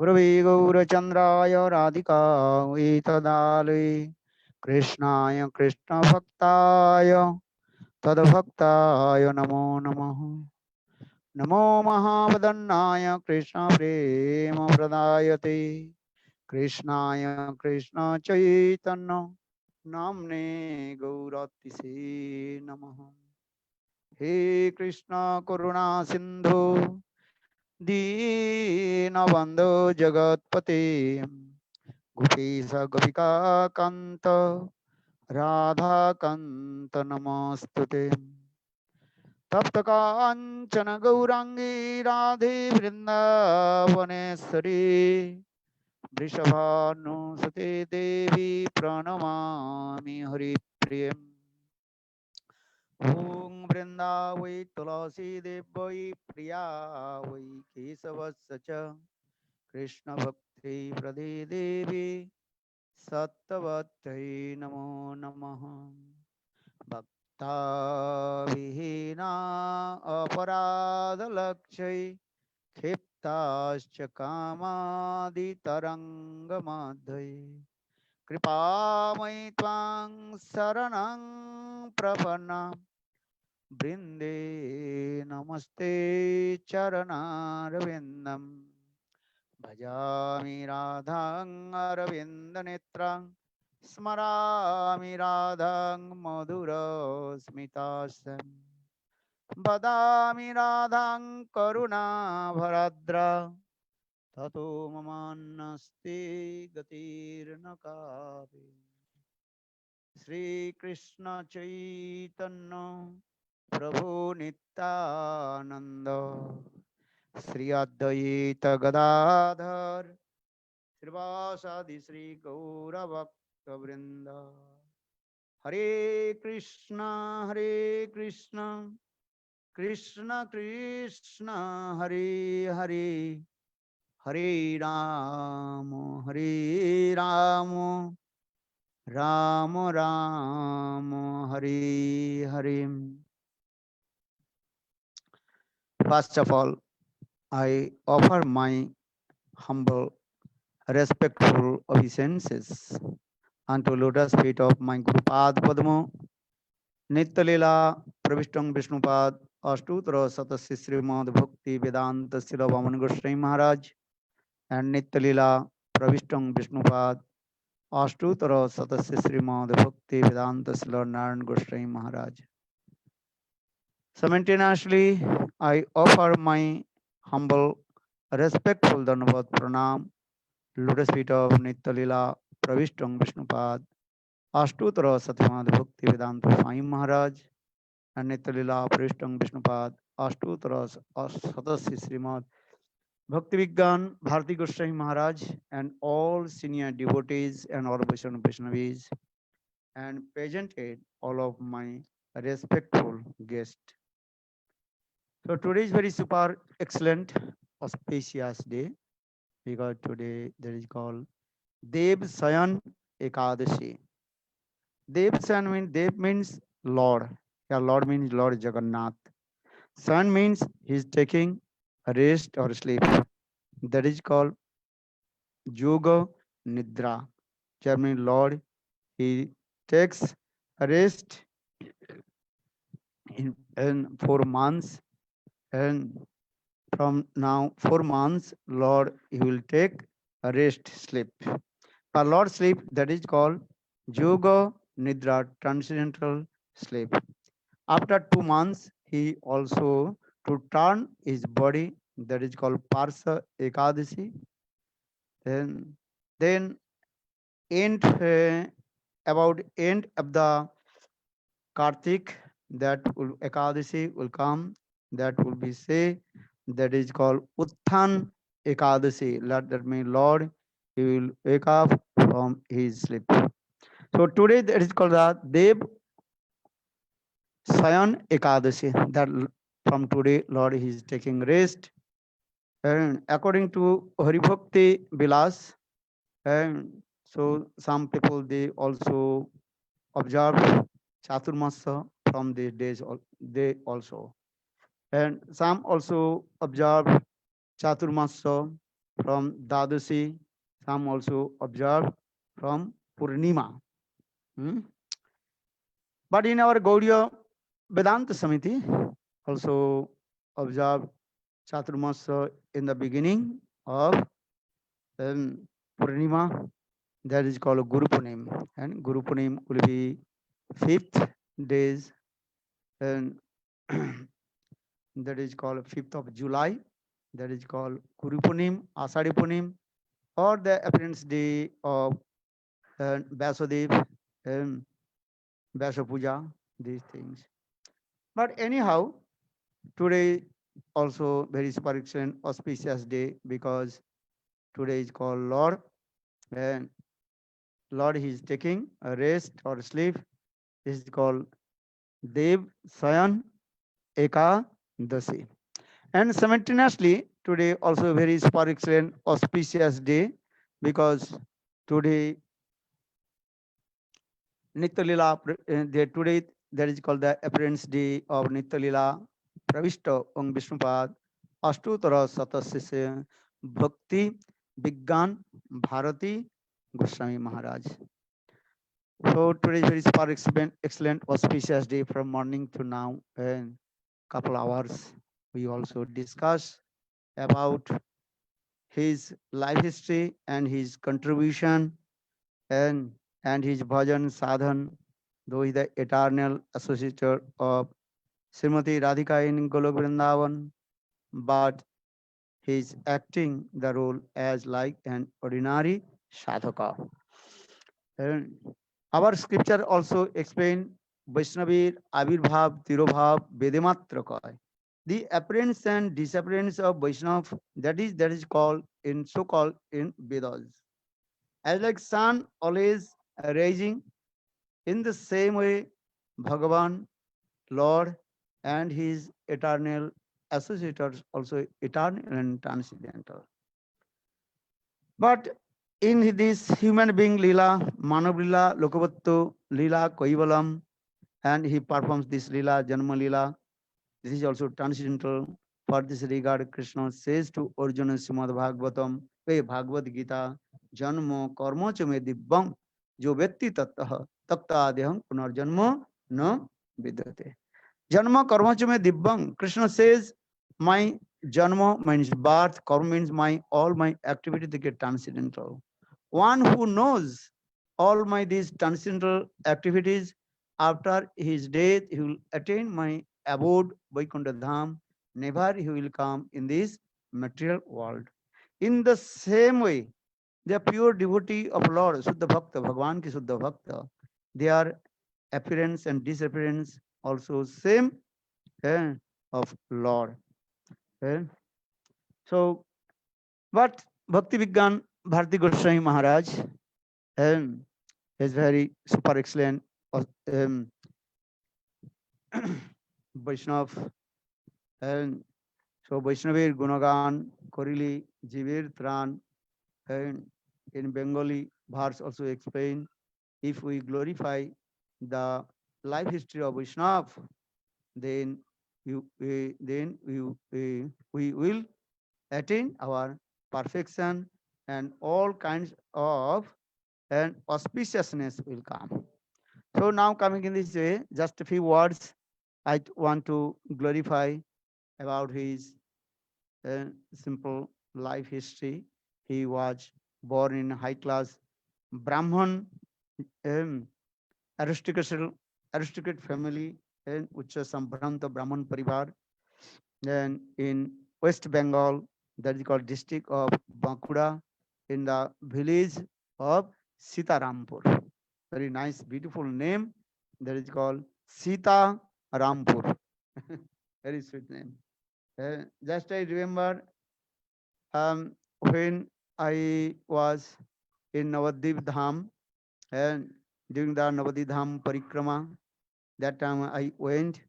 गुरवे गौरचन्द्राय राधिकायै तदालये कृष्णाय कृष्णभक्ताय तद्भक्ताय नमो नमः। नमो महावदन्नाय कृष्ण प्रेम प्रदायते कृष्णाय कृष्ण चैतन्य नाम्ने गौरतिसे नमः। हे कृष्ण करुणा सिंधु दीनबन्धो जगत्पते गोपीश गोपिका कांत राधा कांत नमस्तुते। तप्त कांचन गौरांगी राधे वृंदावनेश्वरी वृषभानुसुते देवी प्रणमामि हरिप्रियम्। ॐ वृंदावै तुलसी देवै प्रिया वै केशवस्य च कृष्ण भक्ति प्रदे देवी सत्तवत्यै नमो नमः। भक्ता विहीना अपराधलक्ष्यै क्षिप्ताश्च कामादितरङ्गमाध्यै कृपामयि त्वां शरणं प्रपन्ना वृंदे नमस्ते चरणारविन्दं भजामि राधां अरविन्दनेत्रां स्मरामि राधां मधुरस्मितास्तं वदामि राधां करुणाभराद्रा ततो ममान्नस्ति गतिर्न कापि। श्री कृष्ण चैतन्य प्रभु नित्यानंद श्री अद्वैत गदाधर श्रीवासादि श्री गौरभक्त वृंद। हरे Krishna Krishna Krishna Hare Hare Hare Ram Ram Ram Hare Hare. First of all, I offer my humble, respectful obeisances unto lotus feet of my Guru Pad Padma, Nitya Pravishtam Vishnupad, Ashtutra Satasya Srimad Bhakti Vedanta Sila Vaman Goswami Maharaj, and Nitya Pravishtam Vishnupad, Ashtutra Satasya Srimad Bhakti Vedanta Sila Narayan Goswami Maharaj. Simultaneously, I offer my humble, respectful Dandavat Pranam, lotus feet of Nitya Pravishtam Vishnupad, Ashtutra Satyamad Bhakti Vedanta Swami Maharaj, and Nitya Pravishtam Vishnupad, Ashtutra Satasya Srimad Bhakti Vigyan Bharati Goswami Maharaj, and all senior devotees and all Vaishnavis, and presented all of my respectful guests. So today is very super excellent auspicious day because today there is called Dev Sayan Ekadashi. Dev means Lord. Yeah, Lord means Lord Jagannath. Sayan means he is taking a rest or sleep. That is called Yoga Nidra. That means Lord he takes a rest in 4 months, and from now 4 months, Lord he will take a rest sleep. For Lord sleep, that is called Yoga Nidra, transcendental sleep. After 2 months, he also to turn his body, that is called Parsa Ekadasi. Then end about end of the Kartik, that will Ekadasi will come. That will be say that is called Utthan Ekadasi. That means Lord, he will wake up from his sleep. So today that is called the Dev Sayan Ekadasi. That from today, Lord he is taking rest. And according to Haribhakti Vilas, and so some people they also observe Chaturmasya from these days they also. And some also observe Chaturmasya from Dadusi. Some also observe from Purnima. Hmm? But in our Gaudiya Vedanta Samiti, also observe Chaturmasya in the beginning of Purnima. That is called Guru Punim. And Guru Punim will be fifth days, and that is called 5th of July. That is called Guru Punim, Asadi Punim, or the appearance day of Vasudev and Vyasa Puja, these things. But anyhow, today also very super excellent auspicious day because today is called Lord, and Lord he is taking a rest or sleep. This is called Dev Sayan Ekadasi. And simultaneously, today also very super excellent auspicious day because today Nitya Lila, today that is called the appearance day of Nitya Lila Pravishta Ong Vishnupad Ashtutara Satasya Bhakti Vigyan Bharati Goswami Maharaj. So today is very super excellent auspicious day from morning to now, and couple hours we also discuss about his life history and his contribution, and his bhajan sadhan, though he is the eternal associate of Srimati Radhika in Golok Vrindavan, but he is acting the role as like an ordinary sadhaka. And our scripture also explain Vaishnavir Avirbhav Tirobhav Vedematra Kaya. The appearance and disappearance of Vaishnav, that is called in so called in Vedas. As like sun always rising, in the same way, Bhagavan, Lord, and his eternal associates also eternal and transcendental. But in this human being Lila, Manav Lila, Lokavattu Lila, Koivalam, and he performs this Lila, Janma Lila. This is also transcendental. For this regard, Krishna says to Arjuna Srimad Bhagavatam, Ve Bhagavad Gita, Janmo Karmo Chame Dibbam, Jo Vetti Tattah, Takta Adeham Punarjanmo No Vidyate. Janma Karma Chame Dibbam. Krishna says, my Janma means birth, Karma means my all my activity they get transcendental. One who knows all my these transcendental activities, after his death, he will attain my abode, Vaikuntha Dham. Never he will come in this material world. In the same way, the pure devotee of Lord, Suddha Bhakta, Bhagwan ki Suddha Bhakta, their appearance and disappearance also same eh, of Lord. eh. So, but Bhakti Vigyan Bharati Goswami Maharaj um, is very super excellent um, Vaishnav, and so Vaishnavir Gunagan Korili Jivir Tran, and in Bengali verse also explain, if we glorify the life history of Vaishnav, then we will attain our perfection, and all kinds of and auspiciousness will come. So now coming in this way, just a few words I want to glorify about his simple life history. He was born in high class Brahman um, aristocratic family in Ucha Sambhranta Brahman Parivar, and in West Bengal, that is called district of Bankura, in the village of Sitarampur. Very nice, beautiful name. That is called Sita Rampur. Very sweet name. Just I remember when I was in Navadvip Dham, and during the Navadvip Dham Parikrama, that time I went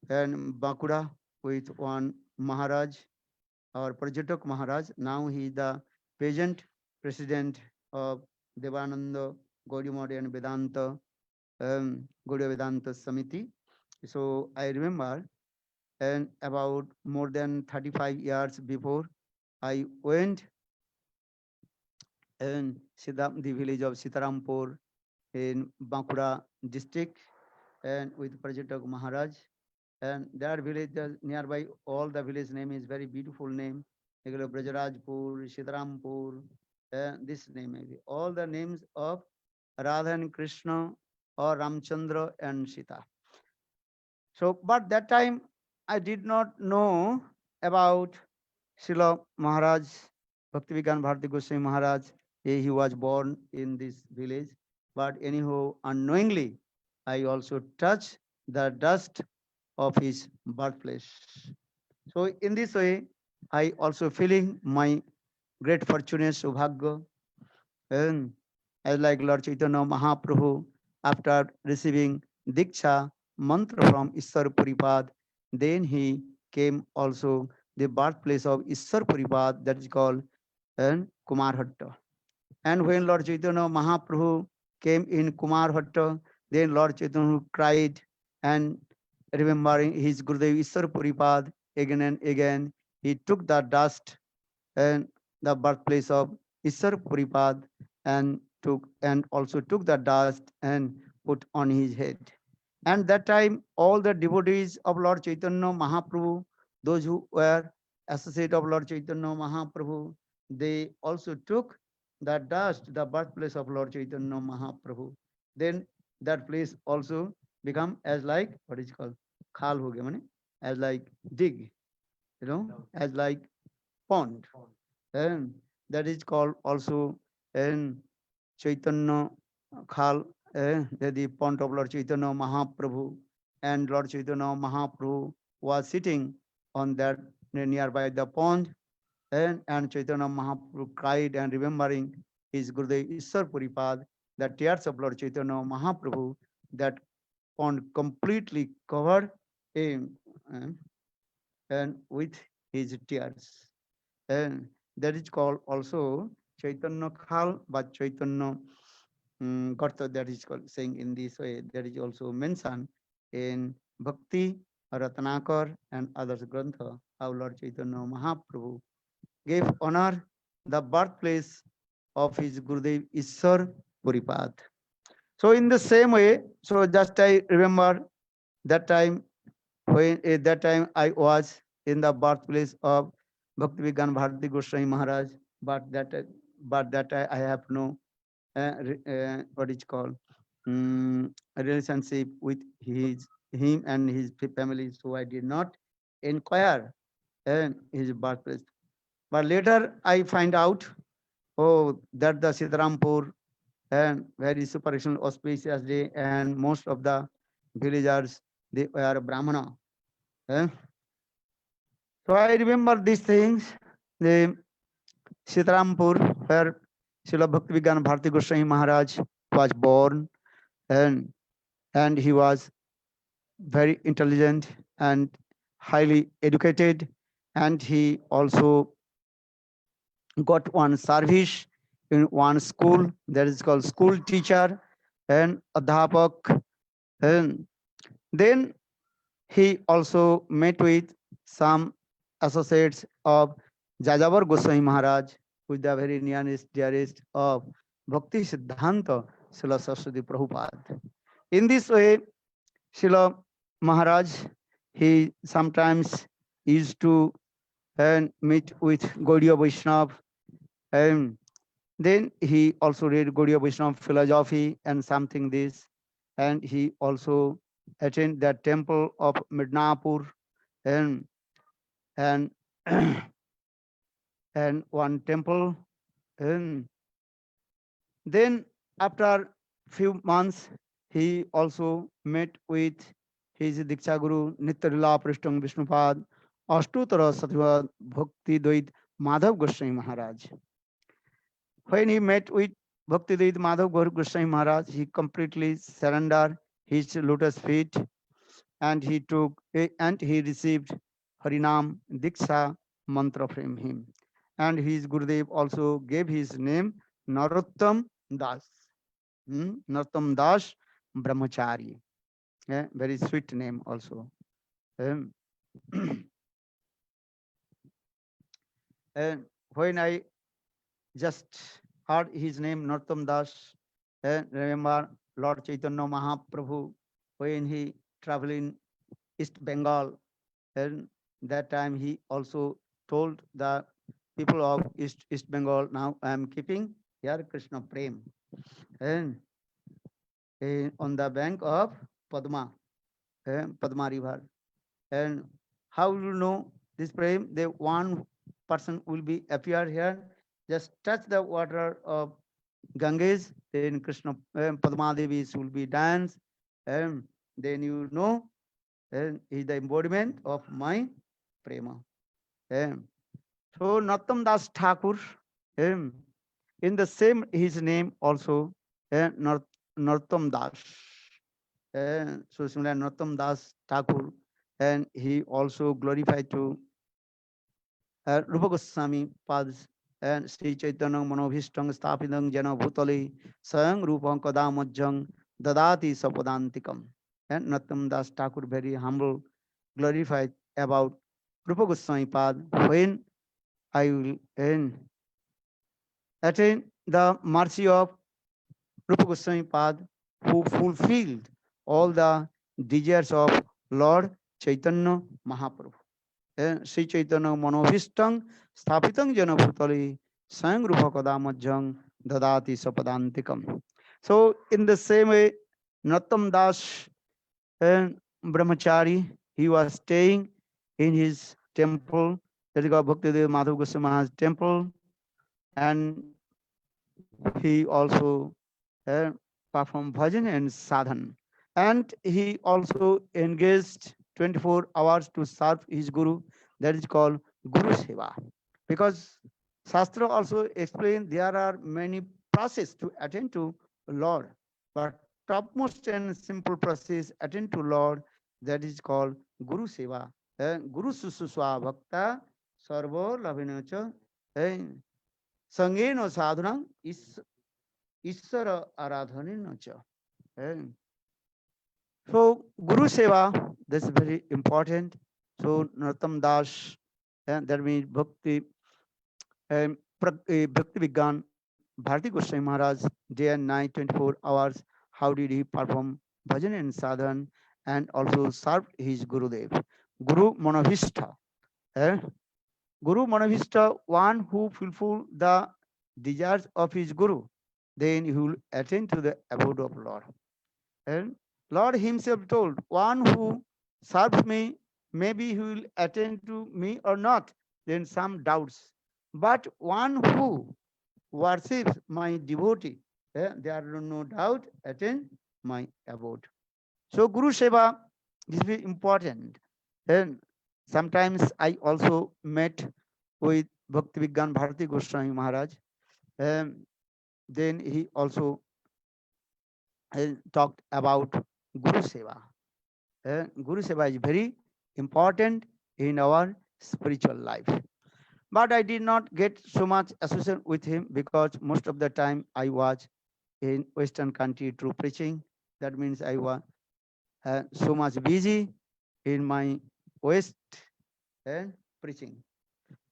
and Bankura with one Maharaj, our Prajatak Maharaj. Now he is the present president of Devananda Gaudiya and Vedanta Gaudiya Vedanta Samiti. So I remember, and about more than 35 years before, I went in the village of Sitarampur in Bankura district, and with Prajatak Maharaj. And there are villages nearby. All the village name is very beautiful name. Like Brajarajpur, Sitarampur, this name maybe. All the names of Radha and Krishna or Ramchandra and Sita. So, but that time I did not know about Srila Maharaj, Bhaktivigan Bharati Goswami Maharaj. He was born in this village. But anyhow, unknowingly, I also touched the dust of his birthplace. So in this way, I also feeling my great fortunate Subhagya, and as like Lord Chaitanya Mahaprabhu, after receiving Diksha mantra from Ishwar Puripad, then he came also the birthplace of Ishwar Puripad, that is called and Kumarhatta. And when Lord Chaitanya Mahaprabhu came in Kumarhatta, then Lord Chaitanya cried and remembering his Gurudev Ishwar Puripad again and again, he took the dust and the birthplace of Ishwar Puripad and also took the dust and put on his head. And that time, all the devotees of Lord Chaitanya Mahaprabhu, those who were associate of Lord Chaitanya Mahaprabhu, they also took the dust, the birthplace of Lord Chaitanya Mahaprabhu. Then that place also become as like what is called khal ho gaya, as like dig, as like pond. And that is called also and Chaitanya Khal, the pond of Lord Chaitanya Mahaprabhu. And Lord Chaitanya Mahaprabhu was sitting on that nearby the pond, and Chaitanya Mahaprabhu cried and remembering his Gurudev Ishwar Puripad, the tears of Lord Chaitanya Mahaprabhu, that pond completely covered him and with his tears. And that is called also Chaitanya Khal, but Chaitanya Garta, that is called saying in this way. That is also mentioned in Bhakti, Ratnakar, and others Grantha, how Lord Chaitanya Mahaprabhu gave honor the birthplace of his Gurudev Ishwar Puripad. So in the same way, so just I remember that time when at that time I was in the birthplace of Bhaktivigan Bharati Goswami Maharaj, but I have no what is called relationship with him and his family, so I did not inquire his birthplace. But later I find out, oh, that the Sitarampur and very super auspicious day, and most of the villagers they were Brahmana. eh. So I remember these things. The Sitarampur, where Srila Bhaktivigan Bharati Goswami Maharaj was born, and and he was very intelligent and highly educated, and he also got one service in one school that is called school teacher and adhapak. And then he also met with some associates of Jajavar Goswami Maharaj, who is the very nearest dearest of Bhakti Siddhanta Srila Saraswati Prabhupada. In this way, Srila Maharaj, he sometimes used to meet with Gaudiya Vaishnav, and then he also read Gaudiya Vaishnava philosophy and something this, and he also attend the temple of Midnapur, and and and one temple. And then after few months, he also met with his Diksha Guru Nityalila Prishtam Vishnupad Ashtutara Satya Bhakti Dvait Madhav Goswami Maharaj. When he met with Bhaktivedanta Madhav Gaur Goswami Maharaj, he completely surrendered his lotus feet, and he received Harinam Diksha mantra from him. And his Gurudev also gave his name Narottam Das. Narottam Das Brahmachari. Very sweet name also. Um, and when I just heard his name Narottam Das. Remember Lord Chaitanya Mahaprabhu when he traveled in East Bengal, and that time he also told the people of East Bengal, now I am keeping here Krishna Prem, and on the bank of Padma, Padma river. And how you know this Prem? The one person will be appear here, just touch the water of Ganges, then Krishna Padma Devi will be dance, and then you know, and is the embodiment of my prema. Um, so Nattam Das Thakur, um, in the same his name also, Narottam Das. So similar Narottam Das Thakur, and he also glorified to Rupa Goswami Pads and Sri Chaitanya Manobhistang Stapidang Jana Bhutali Sang Rupam Kadamajjang Dadati Sapadantikam. And Nattam Das Thakur very humble, glorified about Rupa Goswami Pad when I will attain the mercy of Rupa Goswami Pad who fulfilled all the desires of Lord Chaitanya Mahaprabhu. Sri Chaitanya Manobhistang Stapitang Jana Bhutali Sang Rupa Kadamajjang Dadati Sapadantikam. So in the same way, Nattam Das and Brahmachari, he was staying in his temple, that is called Bhaktidev Madhav Goswami Maharaj temple, and he also performed bhajan and sadhan. And he also engaged 24 hours to serve his guru, that is called Guru Seva. Because Shastra also explained there are many processes to attend to Lord, but topmost and simple process attend to Lord, that is called Guru Seva. Guru Sususwa Bhakta Sarvo Labhinacha Sangeno Sadhanam Isara Aradhaninacha. So Guru Seva, that's very important. So Narottam Das, that means Bhakti, Bhakti Vigyan, Bharati Goswami Maharaj, day and night, 24 hours, how did he perform bhajan and sadhan, and also served his Gurudev. Guru Manavishta. eh? Guru Manavishta, one who fulfill the desires of his Guru, then he will attain to the abode of Lord. And Lord himself told, one who serves me, maybe he will attend to me or not, then some doubts. But one who worships my devotee, there are no doubt attain my abode. So Guru Seva is very important. And sometimes I also met with Bhakti Vigyan Bharati Goswami Maharaj. Um, then he also talked about Guru Seva. Guru Seva is very important in our spiritual life. But I did not get so much association with him because most of the time I was in Western country through preaching. That means I was so much busy in my West preaching,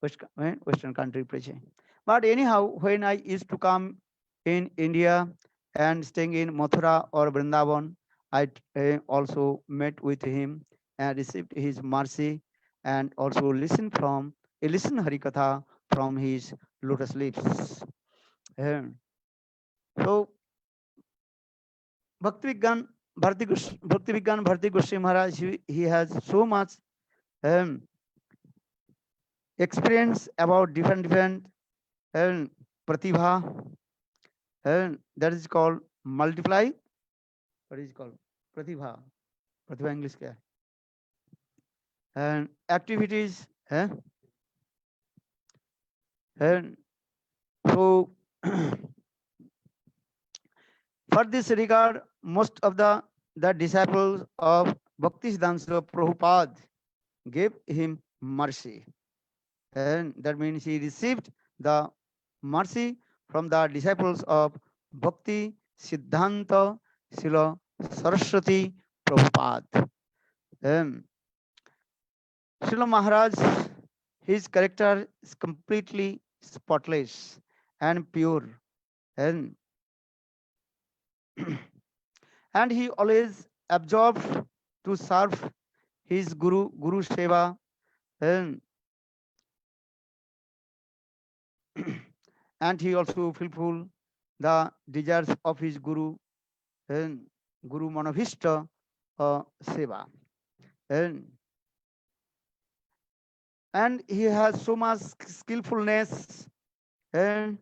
Western country preaching. But anyhow, when I used to come in India and staying in Mathura or Vrindavan, I also met with him and received his mercy and also listen Harikatha from his lotus lips. Um, so Bhakti Vigyan Bharti Goswami Maharaj, he has so much um, experience about different pratibha, and that is called multiply. What is called pratibha? Pratibha English क्या है? And activities. And so for this regard, most of the disciples of Bhaktisiddhanta Prabhupada gave him mercy, and that means he received the mercy from the disciples of Bhakti Siddhanta Srila Saraswati Prabhupada. Um, Srila Maharaj, his character is completely spotless and pure. and and he always absorbed to serve his guru seva, and and he also fulfill the desires of his and guru manavishta seva, and he has so much skillfulness and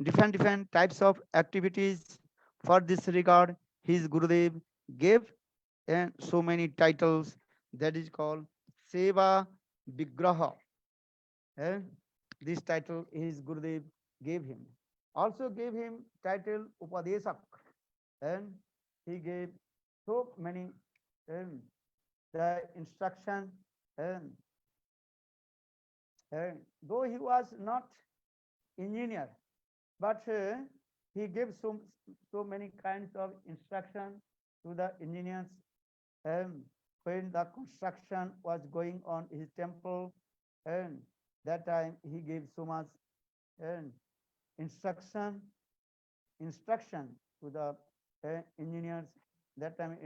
different types of activities. For this regard, his Gurudev gave and so many titles, that is called Seva Vigraha. And this title his Gurudev gave him. Also gave him title Upadesak, and he gave so many the instruction, and, though he was not engineer, but he gave so many kinds of instruction to the engineers, when the construction was going on his temple, and that time he gave so much um, instruction instruction to the engineers. That time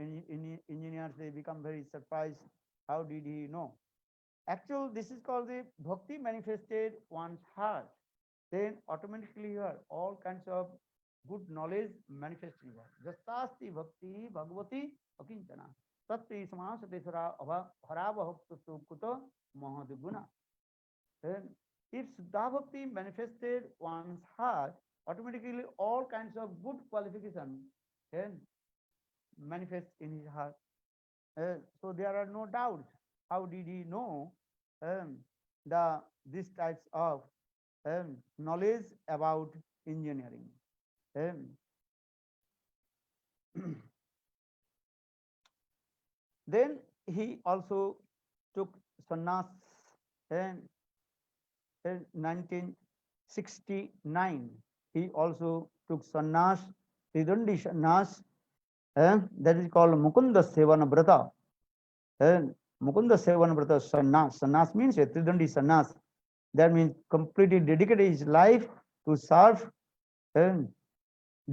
engineers, they become very surprised. How did he know? Actually, this is called the bhakti manifested one's heart. Then automatically here all kinds of good knowledge manifesting. Jasasti bhakti bhagavati akinchana. Tatti samasate harabhaktu kuto mahadguna. Then if Siddha Bhakti manifested one's heart, automatically all kinds of good qualification then manifest in his heart. So there are no doubts. How did he know the these types of knowledge about engineering? Then he also took sannyas in 1969. He also took sannyas, Tridandi sannyas, that is called Mukunda Sevana Brata. Mukunda Sevana Brata sannyas. Sannyas means a Tridandi sannyas. That means completely dedicated his life to serve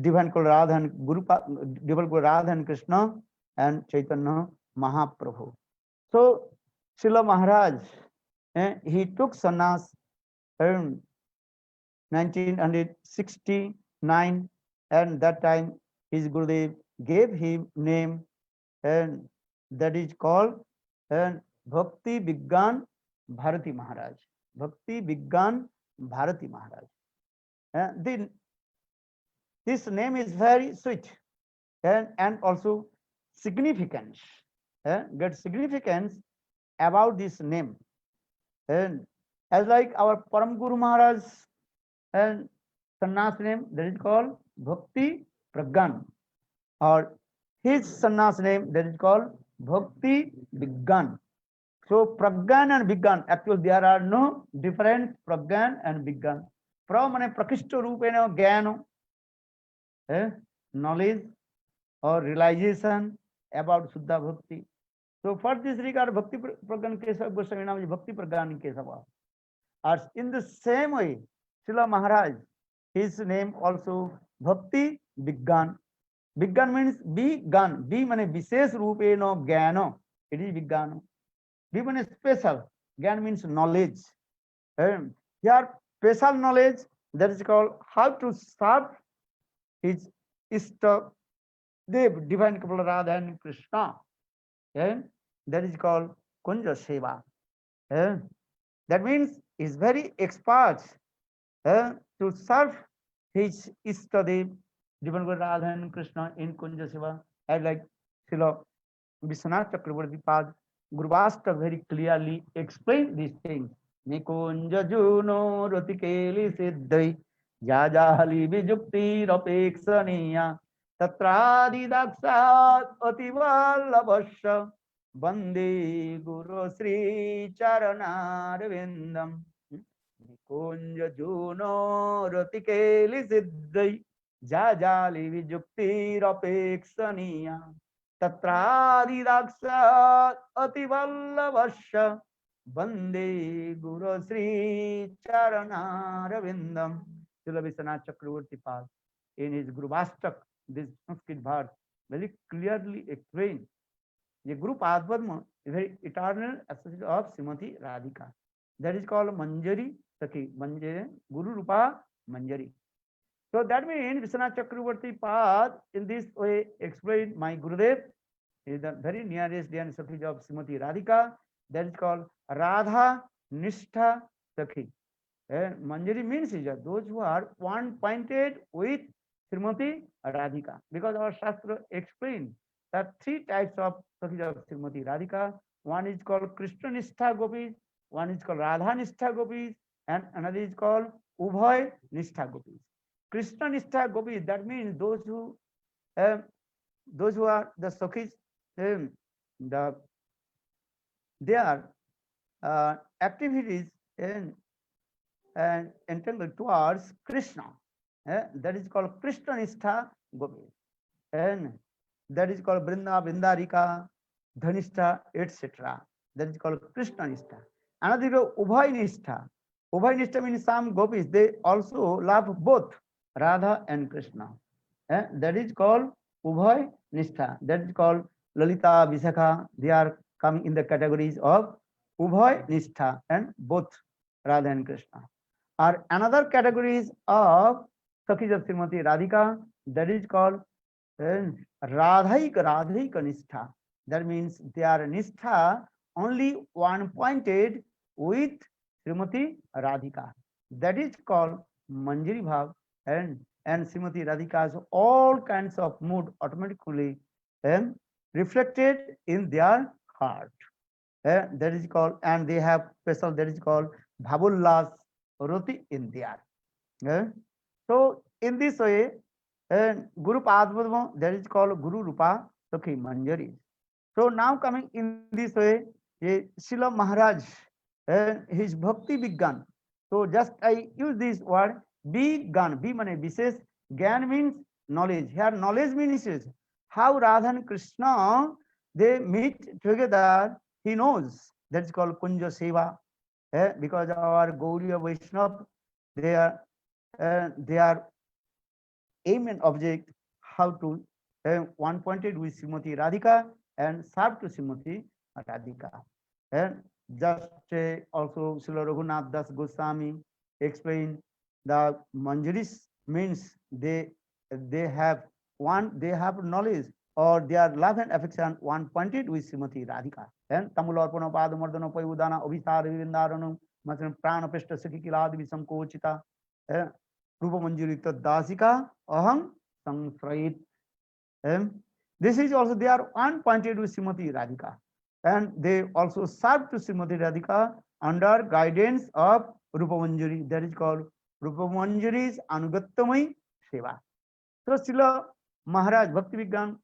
Divine Radha and Divine Radha and Krishna and Chaitanya Mahaprabhu. So Srila Maharaj, he took sannyas in 1969, and that time his Gurudev gave him name, and that is called Bhakti Vigyan Bharati Maharaj. Bhakti Vigyan Bharati Maharaj. This name is very sweet and also significance. Get significance about this name. And as like our Param Guru Maharaj and sannyas name, that is called Bhakti Pragyan, or his sannyas name, that is called Bhakti Vigyan. So Pragyan and Vigyan, actually there are no different Pragyan and Vigyan. Pra mane prakishta rupena jnana, knowledge or realization about Suddha Bhakti. So for this regard, Bhakti Pragyan Kesava Goswami Nam is Bhakti Pragyan Kesava. Or in the same way, Srila Maharaj, his name also Bhakti Vigyan. Vigyan means Vigyan. V means Vishesh Rupeno Jnana. It is Vigyan. V means special. Gyan means knowledge. Here, special knowledge, that is called how to serve his Ishta Dev, Divine Kapala Radha and Krishna. That is called Kunja Seva. That means he is very expert to serve his Ishtadev, Divine Radha and Krishna in Kunja Seva. And like Srila Vishwanath Chakravarti Pad, Guruvasta very clearly explained these things. Nikunja Juno Ratikeli Siddhai Jajali Vijukti Rapekshaniya Tatradi Dakshat Ativallabhasya Bande Guru Sri Charanarvindam. Nikunja Juno Ratikeli Siddhai Jajali Vijukti Rapekshaniya Tatradidakshat Ativallabhasya Bande Guru Sri Charanarvindam. Srila Vishwanath Chakravarti Pad. in his Guruvastak, this Sanskrit verse very clearly explained. The Guru Padma is very eternal associate of Srimati Radhika. That is called Manjari Sakhi, Manjari, Guru Rupa Manjari. So that means Vishwanath Chakravarti path in this way explained my Gurudev is the very nearest dear Sakhi of Srimati Radhika. That is called Radha Nishtha Sakhi. And Manjari means is that those who are one pointed with Srimati Radhika. Because our Shastra explained that three types of Sakhi of Srimati Radhika. One is called Krishna Nishtha Gopis, one is called Radha Nishtha Gopis, and another is called Ubhay Nishtha Gopis. Krishna Nishtha Gopis, that means those who are the Sakhis, the their activities and entangled towards Krishna. That is called Krishna Nishtha Gopis. And that is called Brinda, Bindarika, Dhanishta, etc. That is called Krishna Nishtha. Another is Ubhay Nishtha. Ubhay Nishtha means some gopis, they also love both Radha and Krishna. That is called Ubhay Nishtha. That is called Lalita, Visakha. They are coming in the categories of Ubhay Nishtha and both Radha and Krishna. Or another categories of Sakhis of Srimati Radhika, that is called Radhaika Nishtha. That means they are Nishtha only one pointed with Srimati Radhika. That is called Manjari Bhav, and Srimati Radhika's all kinds of mood automatically reflected in their heart. That is called, and they have special, that is called Bhavullas Roti in there. So in this way, Guru Padma, that is called Guru Rupa Sakhi Manjari. So now coming in this way, Srila Maharaj, his Bhakti Vigyan. So just I use this word Vigyan. B means Vishesh, Gyan means knowledge. Here knowledge means how Radha and Krishna they meet together. He knows. That is called Kunja Seva. Because our Gauriya Vaishnava, their aim and object how to one pointed with Srimati Radhika and serve to Srimati Radhika. And just also Srila Raghunath Das Goswami explained the Manjaris means they have knowledge or their love and affection one pointed with Srimati Radhika. And Tamulorpana Padamardana Payudana Abhisar Vivindaranam Masan Pranapesta Sakhi Kilad Visamkochita Rupa Manjari Dasika Aham Sangsrayit. This is also they are one pointed with Srimati Radhika. And they also serve to Srimati Radhika under guidance of Rupa Manjari. That is called Rupa Manjari's Anugattamai Seva. So Srila Maharaj Bhakti Vigyan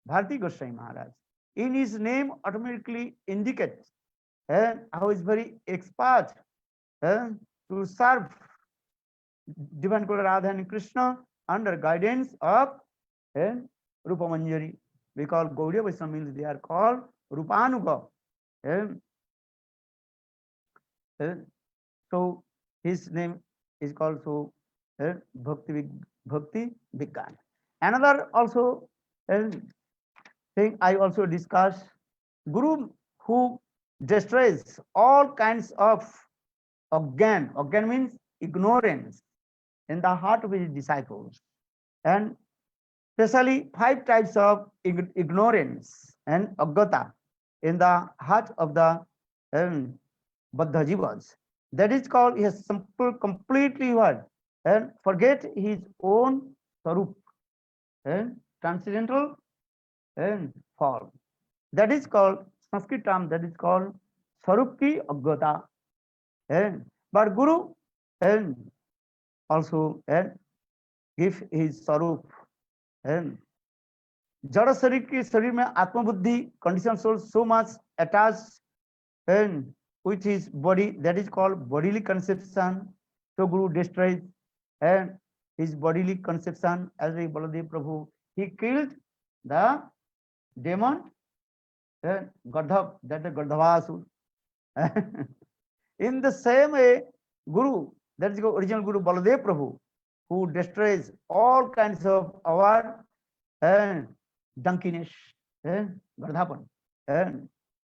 Bharati Goswami Maharaj, in his name automatically indicates how is very expert to serve Divine Guru Radha and Krishna under guidance of Rupa Manjari. We call Gaudiya Vaishnava means they are called Rupanuga. So his name is called so Bhakti Vigyan. Another also thing I also discuss, Guru who destroys all kinds of Agyan. Agyan means ignorance in the heart of his disciples, and especially 5 types of ignorance and Agyata in the heart of the Baddha Jivas. That is called he has completely what and forget his own Sarup and transcendental and form. That is called Sanskrit term, that is called Sarupki Agyata. But Guru also give his Sarup. जड़ शरीर में आत्मबुद्धि conditioned soul so much attached with his body, that is called bodily conception. So Guru destroys his bodily conception as a Baladev Prabhu. He killed the demon Gardhav, that is Gardhavasur. In the same way, Guru, that is the original Guru Baladev Prabhu, who destroys all kinds of our dunkiness, gardhapan, and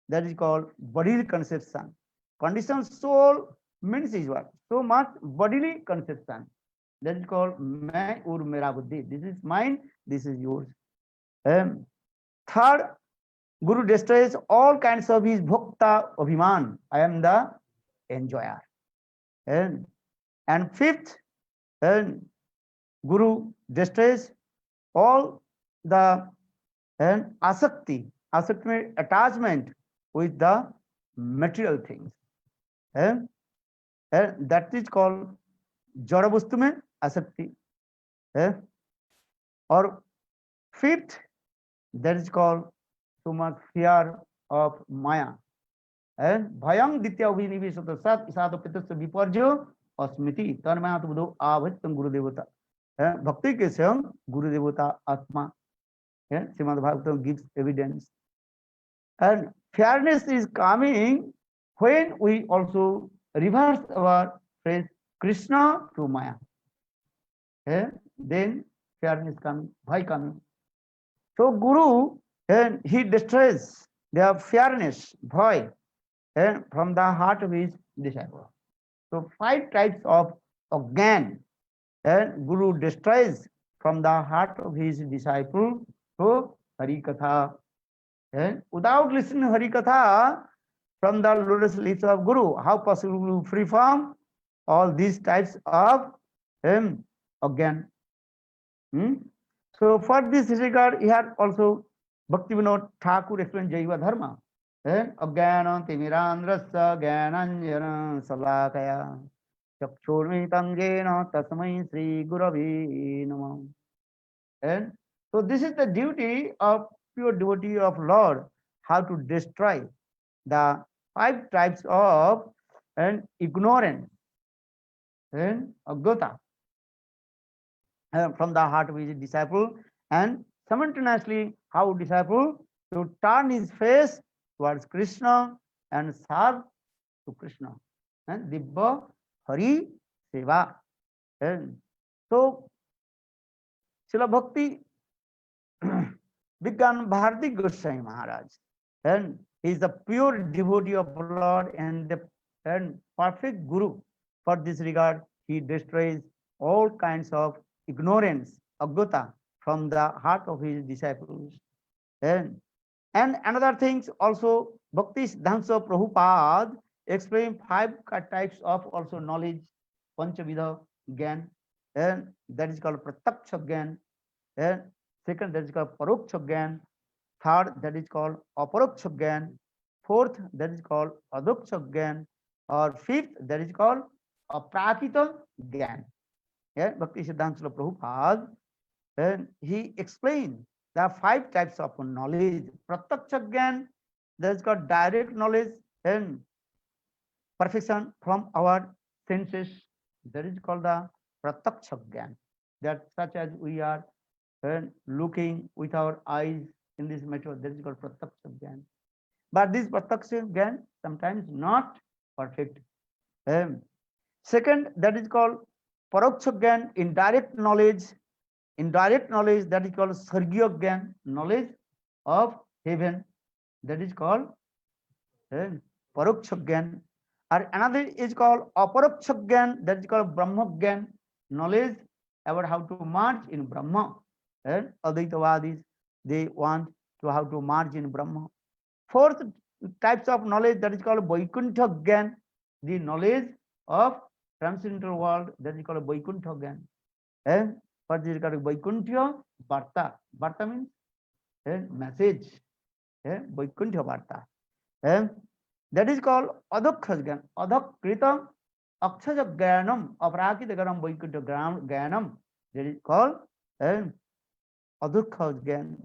that is called bodily conception. Conditioned soul means is what? So much bodily conception. That is called मैं और मेरा बुद्धि. This is mine, this is yours. Third, Guru destroys all kinds of his bhokta abhiman. I am the enjoyer. And fifth, Guru destroys all the asakti. Asakti means attachment with the material things. And that is called jara vastu mein asakti. Or fifth, that is called too much fear of maya. Bhayang ditya abhinivesato sat isato pitasya viparjo asmiti tanmaya buddho avittam guru devata. Bhakti ke swayam guru devata atma. Srimad Bhagavatam gives evidence. And fairness is coming when we also reverse our phrase Krishna to Maya. Then fairness coming, bhai coming. So Guru, he destroys their fairness, bhai, from the heart of his disciple. So 5 types of gyan, Guru destroys from the heart of his disciple through Hari Katha. Without listening to Hari Katha from the lotus lips of Guru, how possible to free from all these types of gyan? So for this regard, here also Bhakti Vinod Thakur explained Jaiva Dharma. Agyana timirandrasya gyananjana salakaya chakshurmitam jena tasmai Sri Gurave Namah. And so this is the duty of pure devotee of Lord, how to destroy the 5 types of ignorance and agyata from the heart of his disciple, and simultaneously how disciple to turn his face towards Krishna and serve to Krishna and Dibba Hari Seva. And so Srila Bhakti Vigyan Bharati Goswami Maharaj, and he is a pure devotee of Lord and perfect Guru. For this regard, he destroys all kinds of ignorance, agyata, from the heart of his disciples. And another things also, Bhakti Siddhanta Prabhupada explain 5 types of also knowledge, Panchavidha Gyan, and that is called Pratyaksha Gyan, and second that is called Paroksha Gyan, third that is called Aparoksha Gyan, fourth that is called Adoksha Gyan, or fifth that is called Aprakita Gyan. Bhakti Siddhanta Prabhupada, and he explained the 5 types of knowledge. Pratyaksha Gyan, that is called direct knowledge and perfection from our senses. That is called the Pratyaksha Gyan. That such as we are looking with our eyes in this matter, that is called Pratyaksha Gyan. But this Pratyaksha Gyan sometimes not perfect. Second, that is called Paroksha Gyan, indirect knowledge. Indirect knowledge, that is called Sargya Gyan, knowledge of heaven, that is called Paroksha Gyan. Or another is called Aparoksha Gyan, that is called Brahma Gyan, knowledge about how to merge in Brahma. And Advaitavadis, they want to how to merge in Brahma. Fourth types of knowledge, that is called Vaikuntha Gyan, the knowledge of transcendental world, that is called Vaikuntha Gyan. And for this is called Vaikuntha Varta. Varta means message. Vaikuntha Varta. And that is called Adhoksha Gyan. Adhokritam Akshaja Gyanam Aprakita Garam Vaikuntha Gyanam. That is called Adhoksha Gyan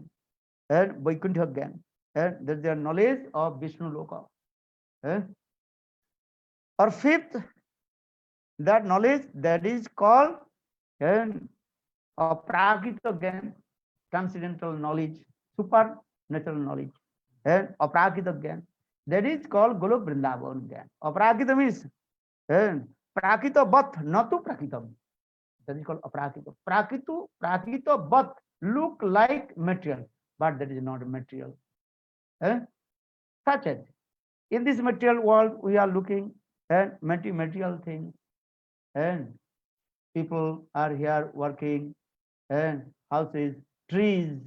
and Vaikuntha Gyan. And that is the knowledge of Vishnu Loka. Or fifth, that knowledge that is called Aprakita Gyan, transcendental knowledge, supernatural knowledge, and Aprakita Gyan. That is called Golok Vrindavan Gyan. Aprakita means Prakita Bath, not to Prakitam. That is called aprakita. Prakita, but look like material, but that is not material. Eh? Such as in this material world, we are looking at material things, and people are here working, and houses, trees,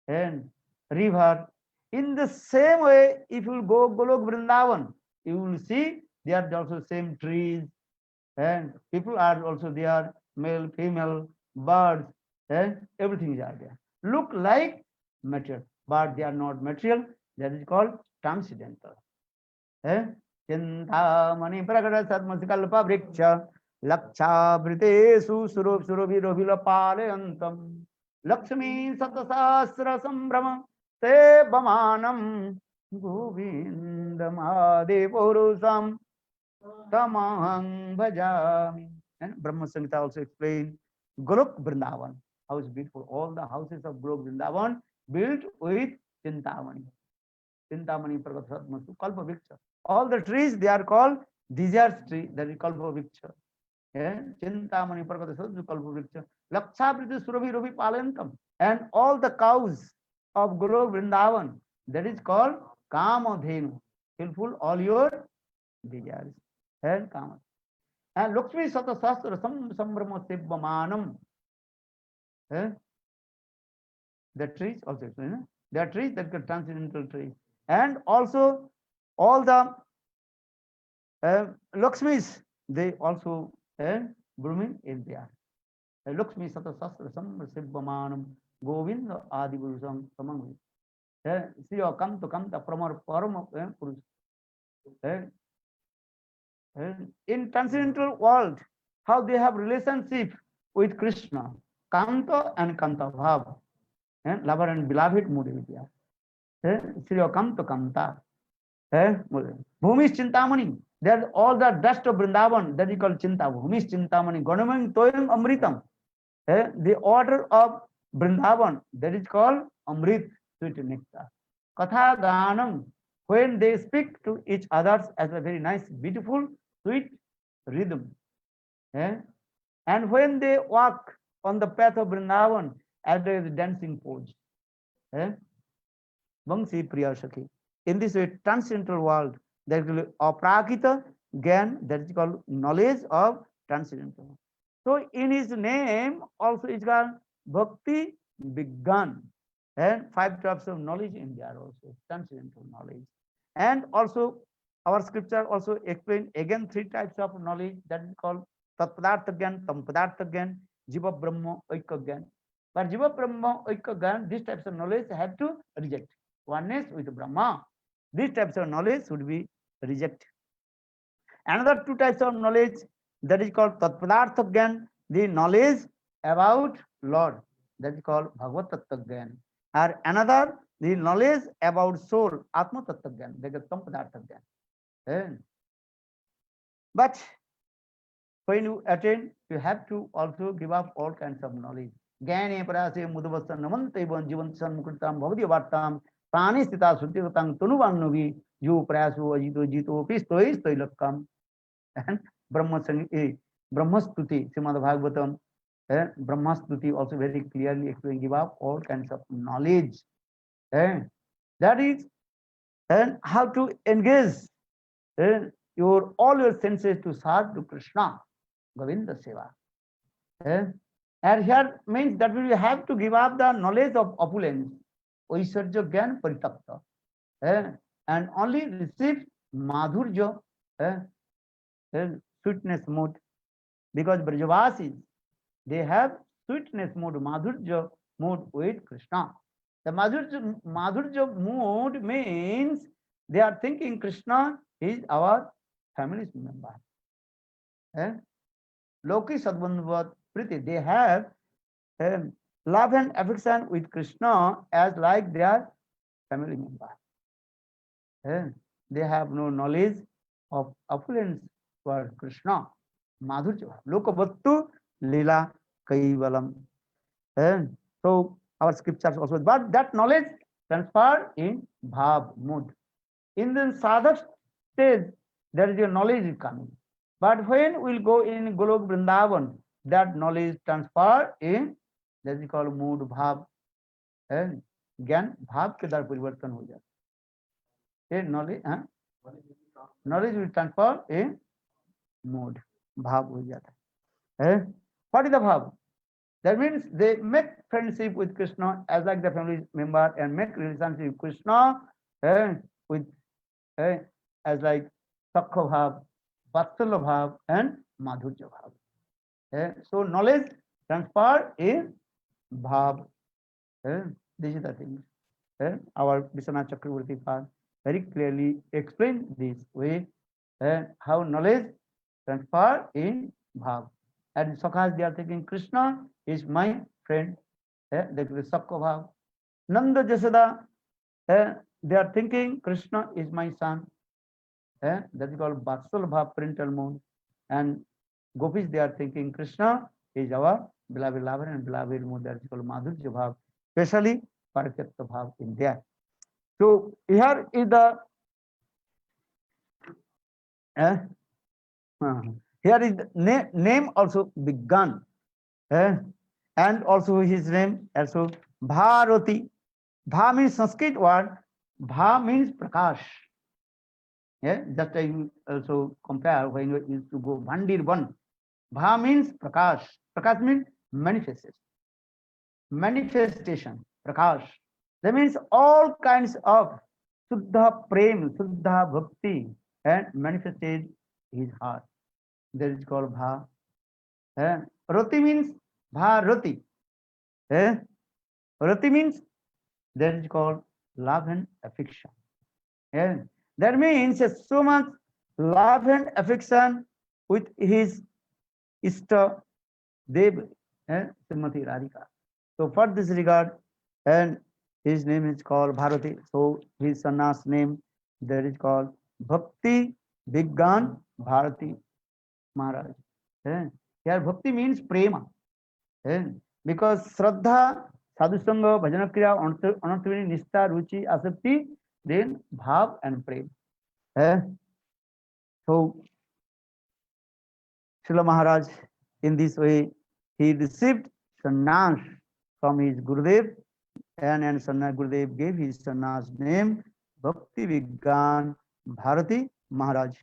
and river. In the same way, if you go Golok Vrindavan, you will see there are also same trees, and people are also there, male, female, birds, and everything is there. Look like material, but they are not material. That is called transcendental. Chintamani प्रकट सद्मकल्प वृक्ष लक्षावृतेषु सुरभिरभिलपालयन्तम् लक्ष्मी शतसहस्र संभ्रम सेवमानं गोविन्दमादिपुरुषं तमहं भजामि. And Brahma Samhita also explained Golok Vrindavan, how is beautiful. All the houses of Golok Vrindavan built with Chintamani. Chintamani Prakathamastu Kalpa Vriksha. All the trees, they are called desert tree, that is Kalpa Vriksha. Chintamani Prakathamastu Kalpa Vriksha. Lakshapriti Surabhi Rubi Palantam. And all the cows of Golok Vrindavan, that is called Kamadhenu. Fulfill all your desires. And Kama. And Lakshmi Sata Sastra Sambrahma Sibbamanam. The trees also, they are trees that are transcendental trees. And also all the Lakshmis, they also blooming in there. Lakshmi Sata Sastra Sibbamanam Govinda Adi Purusam Samang. See, you come to Pramar Param Purus. In transcendental world, how they have relationship with Krishna, Kanta and Kanta Bhav, lover and beloved mood. Sri Kanta Kanta. Bhumi is Chintamani. There's all the dust of Vrindavan, that is called Chinta. Bhumi is Chintamani. Gonamang Toyam Amritam. The order of Vrindavan, that is called Amrit, sweet nectar. Katha Ganam, when they speak to each others as a very nice, beautiful, sweet rhythm. And when they walk on the path of Vrindavan, as a dancing pose. Vamsi Priya Sakhi. In this way, transcendental world, there is aprakita gyan, that is called knowledge of transcendental. So in his name also is called Bhakti Vigyan, and 5 types of knowledge in there also, transcendental knowledge. And also our scripture also explain again 3 types of knowledge, that is called Tatpadartha Gyan, Tampadartha Gyan, Jiva Brahma Oika Gyan. But Jiva Brahma Oika Gyan, these types of knowledge have to reject. Oneness with Brahma, these types of knowledge should be rejected. Another 2 types of knowledge, that is called Tatpadartha Gyan, the knowledge about Lord, that is called Bhagavad Tattva Gyan. And another, the knowledge about soul, Atma Tattva Gyan, that is Tampadartha Gyan. But when you attain, you have to also give up all kinds of knowledge. Gyane Parase Mudavasa Namante Ban Jivan Sanmukritam Bhavadi Vartam Prani Sita Sutivatang Tunuvanuvi Ju Prasu Ajito Jito Pistois Toilakam and Brahmastuti, Srimad Bhagavatam, Brahmastuti also very clearly explain, give up all kinds of knowledge. That is, and how to engage all your senses to serve to Krishna, Govinda Seva. And here means that we have to give up the knowledge of opulence, Oisarja Gyan Paritakta, and only receive Madhurja, sweetness mood, because Brajavasis, they have sweetness mood, Madhurja mood with Krishna. The Madhurja mood means they are thinking Krishna is our family member. Loki Sadbandhavat Priti, they have love and affection with Krishna as like their family member. They have no knowledge of opulence for Krishna. Madhurja, Lokavattu Lila Kaivalam. So our scriptures also, but that knowledge transferred in Bhav mood. In the sadhak stage, there is a knowledge coming. But when we'll go in Golok Vrindavan, that knowledge transfer in, that is called mood bhav, and ज्ञान भाव के द्वारा परिवर्तन हो जाता है। knowledge, knowledge will transfer in mood, भाव हो जाता है। What is the bhav? That means they make friendship with Krishna as like the family member and make relationship with Krishna with as like Sakha bhav, Vatsala bhav and Madhurya bhav. So knowledge transfer in bhav. This is the thing. Our Vishwanath Chakravarti Pad very clearly explain this way how knowledge transfer in bhav. And Sakhas they are thinking Krishna is my friend. That is Sakha bhav. Nanda Jasoda they are thinking Krishna is my son. That is called Vatsal bhav, parental mood. And Gopis they are thinking Krishna is our beloved lover and beloved mood. That is called Madhurya bhav, especially Parakyatta bhav in there. So here is the here is the name also begun, and also his name also Bharati. Bha means Sanskrit word. Bha means prakash. Just I will also compare when you used to go Bhandir one. Bha means prakash. Prakash means manifestation. Manifestation. Prakash. That means all kinds of Suddha Prem, Suddha Bhakti and manifested his heart. That is called Bha. Rati means Bharati. Rati means that is called love and affection. That means so much love and affection with his Ishta Dev, Srimati Radhika. So for this regard, and his name is called Bharati. So his sannyas name that is called Bhakti Vigyan Bharati Maharaj. Here Bhakti means prema. Because Shraddha, Sadhusanga, Bhajana Kriya, Anarthavini, Nishta, Ruchi, Asakti, then Bhav and Prem. So Srila Maharaj, in this way, he received sannyas from his Gurudev, and Sannyas Gurudev gave his sannyas name Bhakti Vigyan Bharati Maharaj.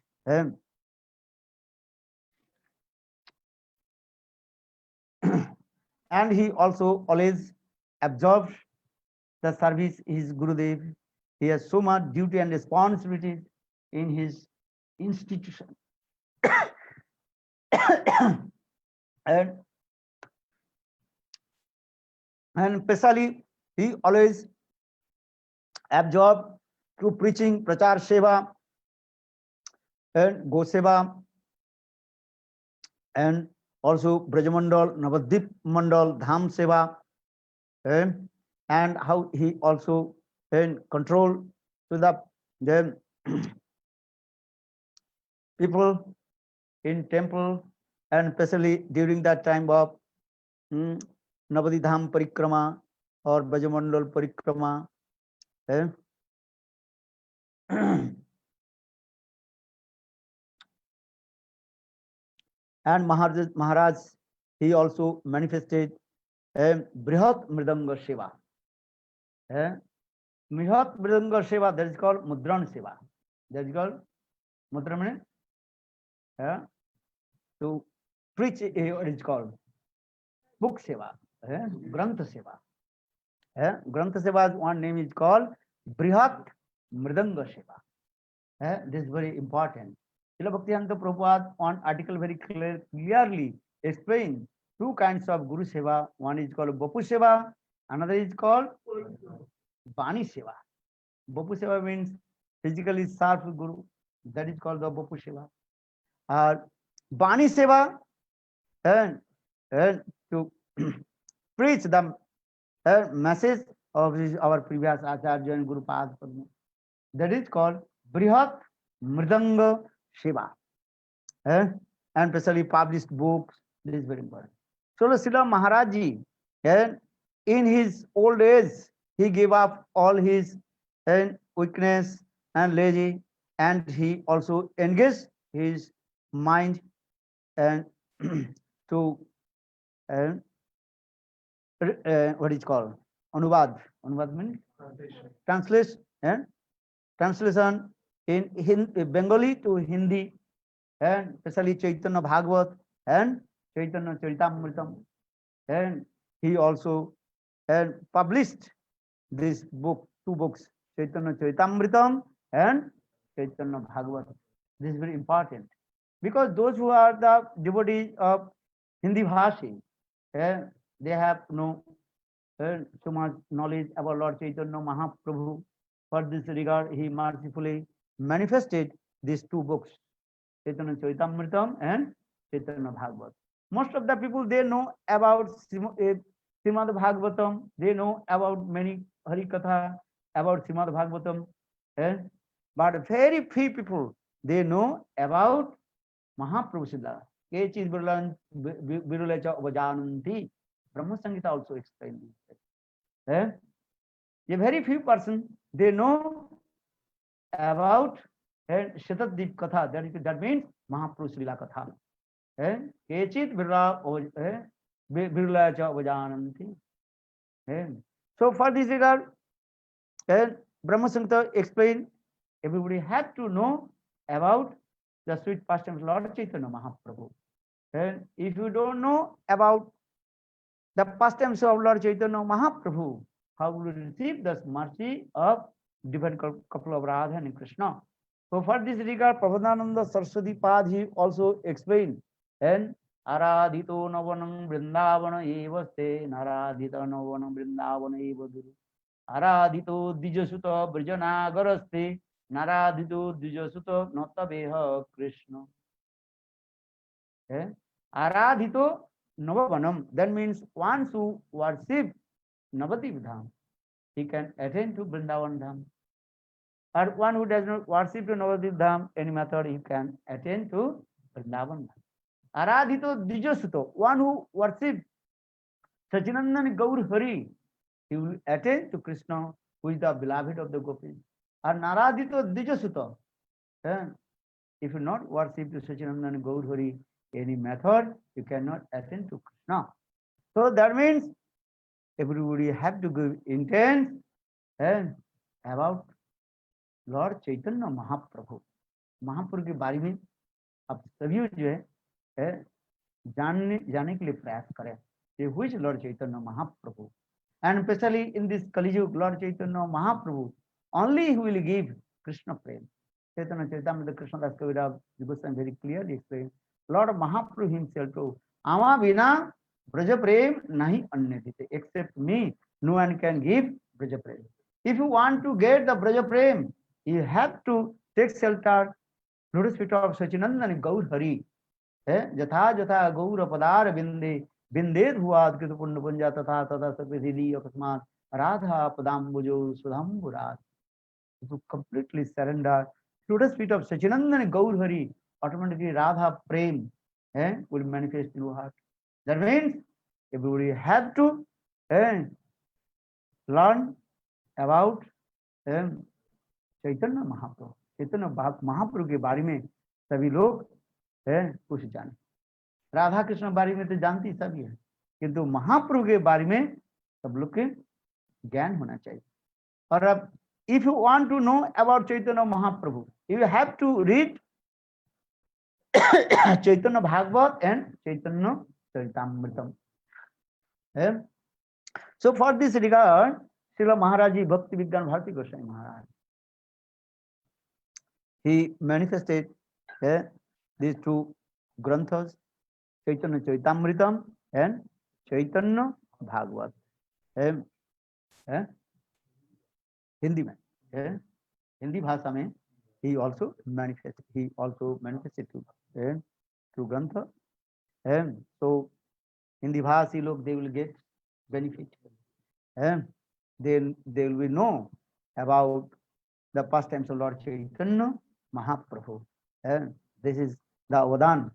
And he also always absorbs the service his Gurudev. He has so much duty and responsibility in his institution. and especially he always absorbed through preaching, prachar seva and go seva, and also Brajamandal, Navadvip Mandal, Dham seva, and how he also control to the people in temple, and especially during that time of Navadi Dham Parikrama or Brajamandal Parikrama. And Maharaj, he also manifested Brihat Mridanga Seva. Brihat Mridanga Seva, that is called Mudran Seva. That is called Mudran. To preach, it is called book Seva, Grantha Seva. Grantha Seva's one name is called Brihat Mridanga Seva. This is very important. Srila Bhaktivedanta Prabhupada one article very clearly explains two kinds of Guru Seva. One is called Bapu Seva, another is called Bani Seva. Bapu Seva means physically sharp Guru. That is called the Bapu Seva. Bani Seva and to preach the message of our previous Acharya and Guru Pad. That is called Brihat Mridanga Seva. And especially published books. This is very important. So Srila Maharaj Ji, in his old age, he gave up all his weakness and lazy, and he also engaged his mind and to and what is called anubad. Anubad means translation and translation in Bengali to Hindi, and especially Chaitanya Bhagavat and Chaitanya Charitamritam. And he also and published this book, two books, Chaitanya Charitamritam and Chaitanya Bhagavat. This is very important because those who are the devotees of Hindi Bhashi, they have no so much knowledge about Lord Chaitanya Mahaprabhu. For this regard, he mercifully manifested these two books, Chaitanya Charitamritam and Chaitanya Bhagavat. Most of the people, they know about Srimad Bhagavatam, they know about many Hari Katha, about Srimad Bhagavatam, but very few people, they know about Mahaprabhu Siddha. Kechid Virulacha Avajananti. Brahma Samhita also explained this. A very few person, they know about Shatadip Katha, that means Mahaprabhu Srila Katha. Kechid Virulacha Avajananti. So for this regard, Brahma Samhita explained, everybody have to know about the sweet pastimes of Lord Chaitanya Mahaprabhu. And if you don't know about the pastimes of Lord Chaitanya Mahaprabhu, how will you receive the mercy of divine couple of Radha and Krishna? So for this regard, Prabhupada Saraswati Pad, he also explained, and Aradhito Navanam Vrindavana Evaste, Naradhita Navanam Vrindavana Evaduru, Aradhito Dijasuta Brijana Garaste, Naradhito Dijasuta Notabeha Krishna. Aradhito Navavanam, that means one who worship Navadip Dham, he can attain to Vrindavan Dham. Or one who does not worship to Navadip Dham, any method, he can attain to Vrindavan Dham. Aradhito Dijasuto, one who worship Sachinandan Gaur Hari, he will attain to Krishna, who is the beloved of the gopis. Or Naradhito Dijasuto, if you not worship to Sachinandan Gaur Hari, any method, you cannot attain to Krishna. So that means everybody have to give intent about Lord Chaitanya Mahaprabhu. महाप्रभु के बारे में अब सभी जो है जाने के लिए प्रयास करें. Who is Lord Chaitanya Mahaprabhu? And especially in this Kali Yuga, Lord Chaitanya Mahaprabhu only who will give Krishna prem. Chaitanya Charitamrita Krishna Das Kaviraj Goswami very clearly explained. Lord Mahaprabhu himself told, Ama Vina Braja Prem Nahi Annadite. Except me, no one can give Braja Prem. If you want to get the Braja Prem, you have to take shelter, lotus feet of Sachinandan Gaur Hari. Jatha Jatha Gaur Padar Binde, Binde Huad Kitapunda Punja Tata Tata Sapidhi Akasmat, Radha Padambujo Sudhamburat. To completely surrender, lotus feet of Sachinandan Gaur Hari, automatically Radha Prem will manifest in your heart. That means everybody have to learn about Chaitanya Mahaprabhu. Chaitanya Mahaprabhu के बारे में सभी लोग कुछ जाने. राधा कृष्ण बारे में तो जानती सभी है, किंतु महाप्रभु के बारे में सब लोग के ज्ञान होना चाहिए. और अब if you want to know about Chaitanya Mahaprabhu, you have to read Chaitanya Bhagavat and Chaitanya Charitamritam. So for this regard, Srila Maharaji Bhakti Vigyan Bharati Goswami Maharaj, he manifested these two granthas, Chaitanya Charitamritam and Chaitanya Bhagavat. Hindi में, Hindi भाषा में he also manifested to grantha. So Hindi भाषी लोग, they will get benefit. They will know about the pastimes of Lord Chaitanya Mahaprabhu. This is the avadan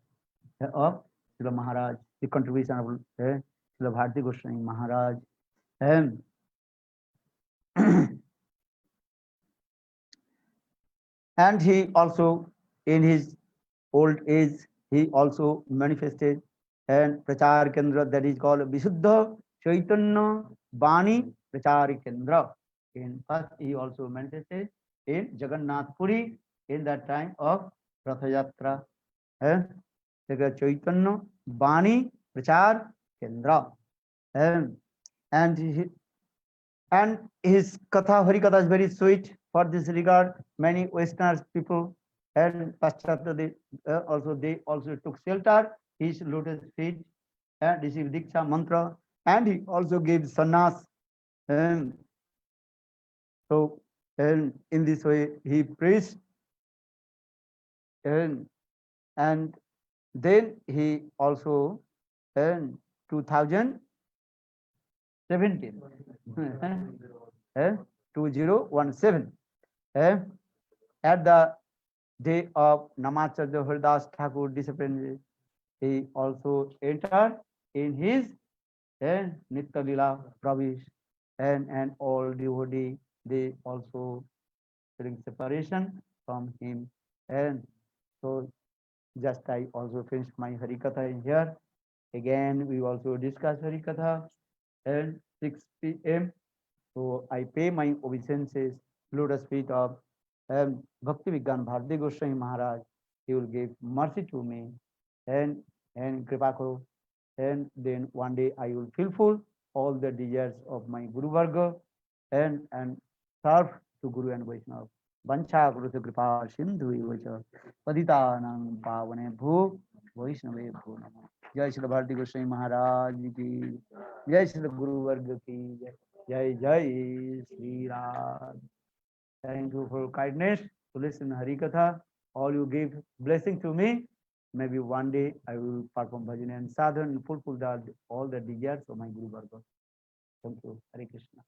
of Srila Maharaj, the contribution of Srila Bharati Goswami Maharaj. And he also, in his old age, he also manifested and Prachar Kendra, that is called Visuddha Chaitanya Bani Prachar Kendra. In first, he also manifested in Jagannath Puri in that time of Ratha Yatra. Chaitanya Bani Prachar Kendra. And, and, he, and his Katha, Hari Katha is very sweet. For this regard, many Westerners people and Paschatya, they also took shelter his lotus feet and received Diksha mantra, and he also gave sannyas. And so, and in this way, he preached, and then he also in 2017, 2017, eh, at the day of Namacharya Haridas Thakur discipline, he also entered in his Nitya Lila Pravish, and all devotee, they also feeling separation from him. And so just I also finished my Harikatha in here. Again, we also discuss Harikatha and 6 p.m. So I pay my obeisances, lotus feet of Bhakti Vigyan Bharati Goswami Maharaj. He will give mercy to me and Kripa Karo. And then one day I will fulfill all the desires of my Guru Varga and serve to Guru and Vaishnava. Vancha Guru Kripa Sindhu Vacha Paditanang Pavane Bhu Vaishnave Bhu Namo. Jai Shri Bharati Goswami Maharaj ki Jai Shri Guru Varga ki Jai Jai Shri Ram. Thank you for kindness to listen Hari Katha. All you give blessing to me. Maybe one day I will perform bhajan and sadhan and fulfill all the desires of my Guru Varga. Thank you. Hare Krishna.